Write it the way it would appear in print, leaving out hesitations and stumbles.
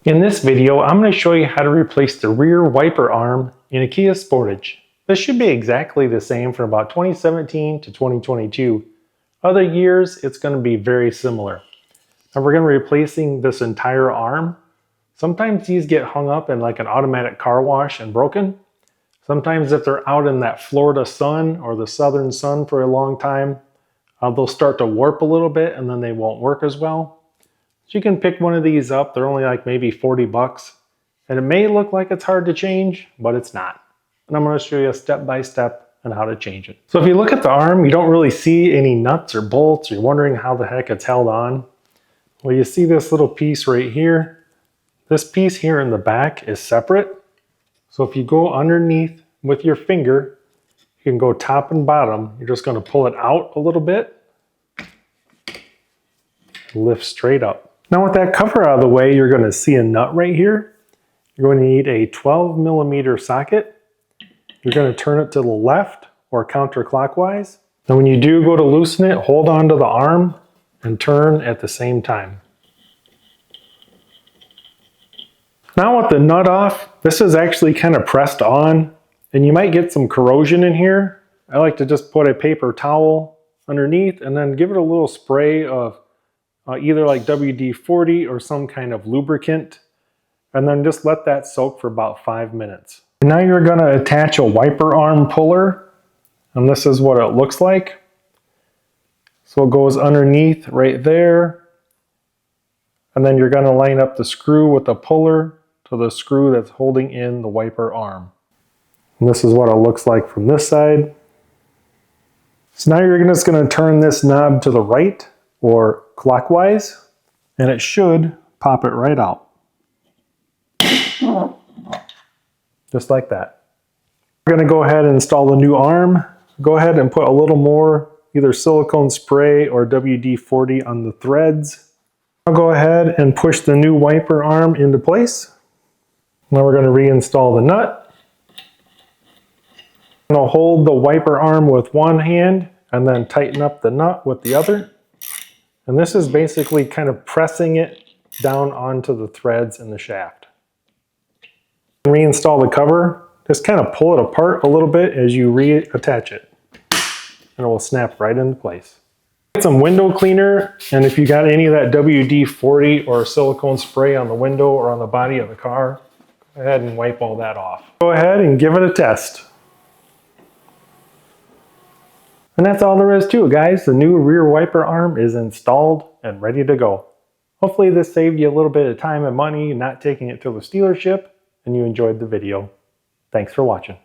In this video, I'm going to show you how to replace the rear wiper arm in a Kia Sportage. This should be exactly the same from about 2017 to 2022. Other years, it's going to be very similar. And we're going to be replacing this entire arm. Sometimes these get hung up in like an automatic car wash and broken. Sometimes if they're out in that Florida sun or the southern sun for a long time, they'll start to warp a little bit and then they won't work as well. So you can pick one of these up. They're only like maybe 40 bucks. And it may look like it's hard to change, but it's not. And I'm going to show you step by step on how to change it. So if you look at the arm, you don't really see any nuts or bolts. You're wondering how the heck it's held on. Well, you see this little piece right here. This piece here in the back is separate. So if you go underneath with your finger, you can go top and bottom. You're just going to pull it out a little bit. Lift straight up. Now with that cover out of the way, you're going to see a nut right here. You're going to need a 12 millimeter socket. You're going to turn it to the left or counterclockwise. And when you do go to loosen it, hold on to the arm and turn at the same time. Now with the nut off, this is actually kind of pressed on and you might get some corrosion in here. I like to just put a paper towel underneath and then give it a little spray of either like WD-40 or some kind of lubricant, and then just let that soak for about 5 minutes. Now you're going to attach a wiper arm puller, and this is what it looks like. So it goes underneath right there, and then you're going to line up the screw with the puller to the screw that's holding in the wiper arm. And this is what it looks like from this side. So now you're just going to turn this knob to the right or clockwise, and it should pop it right out. Just like that. We're going to go ahead and install the new arm. Go ahead and put a little more either silicone spray or WD-40 on the threads. I'll go ahead and push the new wiper arm into place. Now we're going to reinstall the nut. I'm going to hold the wiper arm with one hand and then tighten up the nut with the other. And this is basically kind of pressing it down onto the threads in the shaft. Reinstall the cover. Just kind of pull it apart a little bit as you reattach it. And it will snap right into place. Get some window cleaner, and if you got any of that WD-40 or silicone spray on the window or on the body of the car, go ahead and wipe all that off. Go ahead and give it a test. And that's all there is to it, guys. The new rear wiper arm is installed and ready to go. Hopefully this saved you a little bit of time and money not taking it to the dealership, and you enjoyed the video. Thanks for watching.